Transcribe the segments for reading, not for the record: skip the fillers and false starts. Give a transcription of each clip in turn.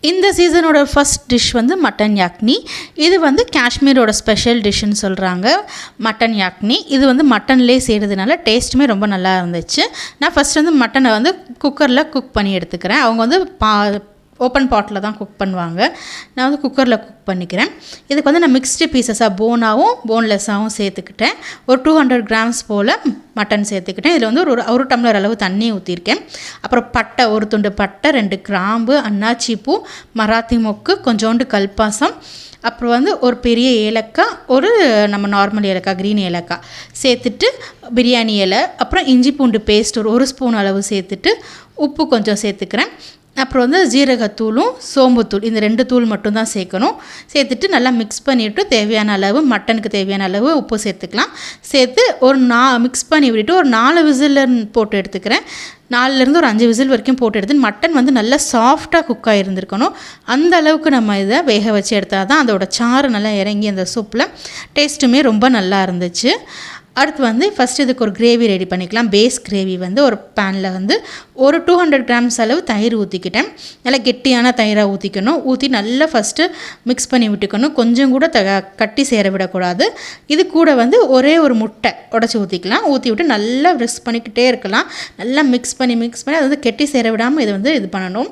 இந்த சீசனோட first dish வந்து mutton யாக்னி. இது வந்து காஷ்மீரோட ஸ்பெஷல் டிஷ்ஷுன்னு சொல்கிறாங்க மட்டன் யாக்னி. இது வந்து மட்டன்லேயே செய்கிறதுனால டேஸ்ட்டுமே ரொம்ப நல்லா இருந்துச்சு. நான் ஃபஸ்ட் வந்து மட்டனை வந்து குக்கரில் குக் பண்ணி எடுத்துக்கிறேன். அவங்க வந்து ஓப்பன் பாட்டில் தான் குக் பண்ணுவாங்க. நான் வந்து குக்கரில் குக் பண்ணிக்கிறேன். இதுக்கு வந்து நான் மிக்ஸ்டு பீசஸாக போனாகவும் போன்லெஸ்ஸாகவும் சேர்த்துக்கிட்டேன். ஒரு 200 கிராம்ஸ் போல் மட்டன் சேர்த்துக்கிட்டேன். இதில் வந்து ஒரு டம்ளர் அளவு தண்ணி ஊற்றிருக்கேன். அப்புறம் பட்டை, ஒரு துண்டு பட்டை, 2 கிராம்பு, அன்னாச்சி பூ, மராத்தி மொக்கு, கொஞ்சோண்டு கல்பாசம், அப்புறம் வந்து ஒரு பெரிய ஏலக்காய், ஒரு நம்ம நார்மல் ஏலக்காய், க்ரீன் ஏலக்காய் சேர்த்துட்டு, பிரியாணி இலை, அப்புறம் இஞ்சி பூண்டு பேஸ்ட் ஒரு ஸ்பூன் அளவு சேர்த்துட்டு, உப்பு கொஞ்சம் சேர்த்துக்கிறேன். அப்புறம் வந்து ஜீரகத்தூளும் சோம்புத்தூள், இந்த 2 தூள் மட்டும்தான் சேர்க்கணும். சேர்த்துட்டு நல்லா மிக்ஸ் பண்ணிவிட்டு தேவையான அளவு மட்டனுக்கு தேவையான அளவு உப்பு சேர்த்துக்கலாம். சேர்த்து மிக்ஸ் பண்ணி விட்டுட்டு ஒரு 4 விசில் போட்டு எடுத்துக்கிறேன். 4லேருந்து ஒரு 5 விசில் வரைக்கும் போட்டு எடுத்து மட்டன் வந்து நல்லா சாஃப்டாக குக் ஆகிருந்துருக்கணும். அந்த அளவுக்கு நம்ம இதை வேக வச்சு எடுத்தால் தான் அதோட சாறு நல்லா இறங்கி அந்த சூப்பில் டேஸ்ட்டுமே ரொம்ப நல்லா இருந்துச்சு. அடுத்து வந்து ஃபஸ்ட்டு இதுக்கு ஒரு கிரேவி ரெடி பண்ணிக்கலாம். பேஸ் கிரேவி வந்து ஒரு பேனில் வந்து ஒரு 200 கிராம்ஸ் அளவு தயிர் ஊற்றிக்கிட்டேன். நல்லா கெட்டியான தயிராக ஊற்றிக்கணும். ஊற்றி நல்லா ஃபஸ்ட்டு மிக்ஸ் பண்ணி விட்டுக்கணும். கொஞ்சம் கூட கட்டி சேர விடக்கூடாது. இது கூட வந்து ஒரே ஒரு முட்டை உடச்சி ஊற்றிக்கலாம். ஊற்றி விட்டு நல்லா மிக்ஸ் பண்ணிக்கிட்டே இருக்கலாம். நல்லா மிக்ஸ் பண்ணி அது வந்து கெட்டி சேர விடாமல் இதை வந்து இது பண்ணணும்.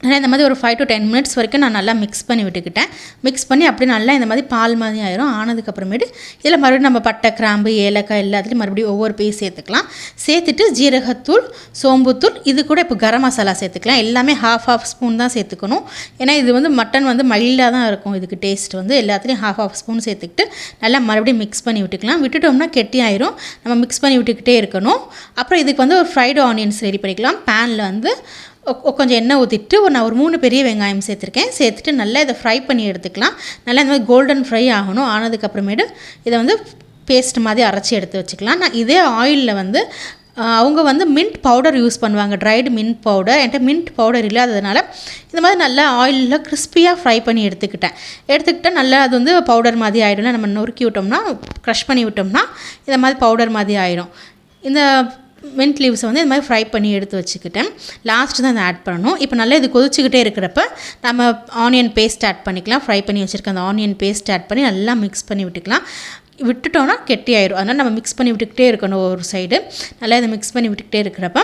இந்த மாதிரி ஒரு 5 to 10 மினிட்ஸ் வரைக்கும் நான் நல்லா மிக்ஸ் பண்ணி விட்டுக்கிட்டேன். மிக்ஸ் பண்ணி அப்படியே நல்லா இந்த மாதிரி பால் மாதிரி ஆயிரும். ஆனதுக்கப்புறமேட்டு இதில் மறுபடியும் நம்ம பட்டை, கிராம்பு, ஏலக்காய் எல்லாத்துலேயும் மறுபடியும் ஒவ்வொரு பீஸ் சேர்த்துக்கலாம். சேர்த்துட்டு ஜீரகத்தூள், சோம்புத்தூள், இது கூட இப்போ கரம் மசாலா சேர்த்துக்கலாம். எல்லாமே ஹாஃப் ஸ்பூன் தான் சேர்த்துக்கணும். ஏன்னா இது வந்து மட்டன் வந்து மைல்டாக தான் இருக்கும். இதுக்கு டேஸ்ட் வந்து எல்லாத்துலேயும் ஹாஃப் ஸ்பூன் சேர்த்துக்கிட்டு நல்லா மறுபடியும் மிக்ஸ் பண்ணி விட்டுக்கலாம். விட்டுட்டோம்னா கெட்டி ஆயிரும். நம்ம மிக்ஸ் பண்ணி விட்டுக்கிட்டே இருக்கணும். அப்புறம் இதுக்கு வந்து ஒரு ஃப்ரைடு ஆனியன்ஸ் ரெடி பண்ணிக்கலாம். பேனில் வந்து கொஞ்சம் எண்ணெய் ஊற்றிட்டு நான் ஒரு 3 பெரிய வெங்காயம் சேர்த்துருக்கேன். சேர்த்துட்டு நல்லா இதை ஃப்ரை பண்ணி எடுத்துக்கலாம். நல்லா இந்த மாதிரி கோல்டன் ஃப்ரை ஆகணும். ஆனதுக்கப்புறமேட்டு இதை வந்து பேஸ்ட் மாதிரி அரைச்சி எடுத்து வச்சுக்கலாம். நான் இதே ஆயிலில் வந்து அவங்க வந்து மின்ட் பவுடர் யூஸ் பண்ணுவாங்க, ட்ரைடு மின்ட் பவுடர். என்கிட்ட மின்ட் பவுடர் இல்லாததுனால இந்த மாதிரி நல்லா ஆயிலில் கிறிஸ்பியாக ஃப்ரை பண்ணி எடுத்துக்கிட்டால் நல்லா அது வந்து பவுடர் மாதிரி ஆகிடும். நம்ம நொறுக்கி விட்டோம்னா, க்ரஷ் பண்ணி விட்டோம்னா இந்த மாதிரி பவுடர் மாதிரி ஆகிடும். இந்த மின்ட் லீவ்ஸை வந்து இந்த மாதிரி ஃப்ரை பண்ணி எடுத்து வச்சுக்கிட்டேன். லாஸ்ட்டு தான் இதை ஆட் பண்ணணும். இப்போ நல்லா இது கொதிச்சுக்கிட்டே இருக்கிறப்ப நம்ம ஆனியன் பேஸ்ட் ஆட் பண்ணிக்கலாம். ஃப்ரை பண்ணி வச்சுருக்க அந்த ஆனியன் பேஸ்ட் ஆட் பண்ணி நல்லா மிக்ஸ் பண்ணி விட்டுக்கலாம். விட்டுட்டோன்னா கெட்டி ஆயிடும். அதனால் நம்ம மிக்ஸ் பண்ணி விட்டுக்கிட்டே இருக்கணும். ஒரு சைடு நல்லா இதை மிக்ஸ் பண்ணி விட்டுக்கிட்டே இருக்கிறப்ப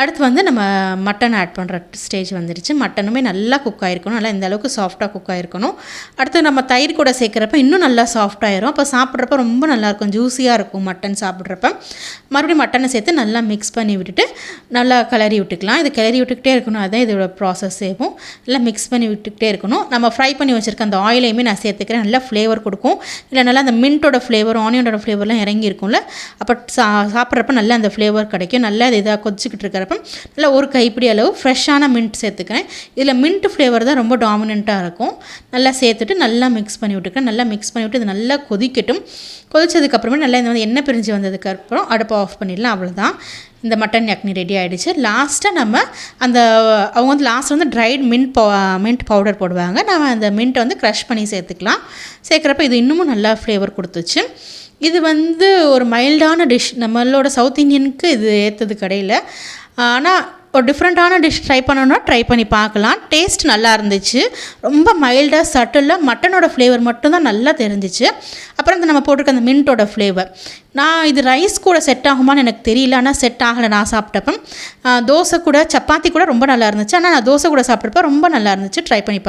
அடுத்து வந்து நம்ம மட்டன் ஆட் பண்ணுற ஸ்டேஜ் வந்துடுச்சு. மட்டனுமே நல்லா குக் ஆகிருக்கணும். நல்லா இந்த அளவுக்கு சாஃப்டாக குக் ஆகிருக்கணும். அடுத்து நம்ம தயிர் கூட சேர்க்குறப்ப இன்னும் நல்லா சாஃப்டாகிரும். அப்போ சாப்பிட்றப்ப ரொம்ப நல்லாயிருக்கும், ஜூஸியாக இருக்கும் மட்டன் சாப்பிட்றப்ப. மறுபடியும் மட்டனை சேர்த்து நல்லா மிக்ஸ் பண்ணி விட்டுட்டு நல்லா கிளறி விட்டுக்கலாம். இது கிளறி விட்டுக்கிட்டே இருக்கணும். அதுதான் இதோட ப்ராசஸ் சேவும். நல்லா மிக்ஸ் பண்ணி விட்டுக்கிட்டே இருக்கணும். நம்ம ஃப்ரை பண்ணி வச்சுருக்க அந்த ஆயிலையுமே நான் சேர்த்துக்கிறேன். நல்லா ஃப்ளேவர் கொடுக்கும். இல்லை நல்லா அந்த மின்ட்டோட ஃப்ளேவர், ஆனியனோட ஃப்ளேவர்லாம் இறங்கியிருக்கும்ல, அப்போ சாப்பிட்றப்ப நல்லா அந்த ஃப்ளேவர் கிடைக்கும். நல்லா அது இதாக கொதிச்சுக்கிட்டு இருக்கிறப்ப நல்லா ஒரு கைப்பிடி அளவு ஃப்ரெஷ்ஷான மின்ட் சேர்த்துக்கிறேன். இதில் மின்ட் ஃப்ளேவர் தான் ரொம்ப டாமினண்ட்டாக இருக்கும். நல்லா சேர்த்துட்டு நல்லா மிக்ஸ் பண்ணி விட்டுக்கிறேன். நல்லா மிக்ஸ் பண்ணி விட்டு இது நல்லா கொதிக்கட்டும். கொதிச்சதுக்கப்புறமே நல்லா இந்த எண்ணெய் பிரிஞ்சு வந்ததுக்கப்புறம் அடுப்பை ஆஃப் பண்ணிடலாம். அவ்வளோதான், இந்த மட்டன் யாக்னி ரெடி ஆகிடுச்சு. லாஸ்ட்டாக நம்ம அவங்க வந்து லாஸ்ட் வந்து ட்ரைட் மின்ட் பவுடர் போடுவாங்க. நம்ம அந்த மின்ட்டை வந்து க்ரஷ் பண்ணி சேர்த்துக்கலாம். சேர்க்குறப்ப இது இன்னமும் நல்லா ஃப்ளேவர் கொடுத்துச்சு. இது வந்து ஒரு மைல்டான டிஷ். நம்மளோட சவுத் இந்தியனுக்கு இது ஏற்றது கடையில். ஆனால் ஒரு டிஃப்ரெண்ட்டான டிஷ் ட்ரை பண்ணணுன்னா ட்ரை பண்ணி பார்க்கலாம். டேஸ்ட் நல்லா இருந்துச்சு. ரொம்ப மைல்டாக சட்டிலாக மட்டனோட ஃப்ளேவர் மட்டும்தான் நல்லா தெரிஞ்சிச்சு. அப்புறம் நம்ம போட்டிருக்க அந்த மின்ட்டோட ஃப்ளேவர். நான் இது ரைஸ் கூட செட் ஆகுமான்னு எனக்கு தெரியல. ஆனால் செட் ஆகலை. நான் சாப்பிட்டப்ப தோசை கூட, சப்பாத்தி கூட ரொம்ப நல்லா இருந்துச்சு. ஆனால் நான் தோசை கூட சாப்பிட்றப்ப ரொம்ப நல்லா இருந்துச்சு. ட்ரை பண்ணி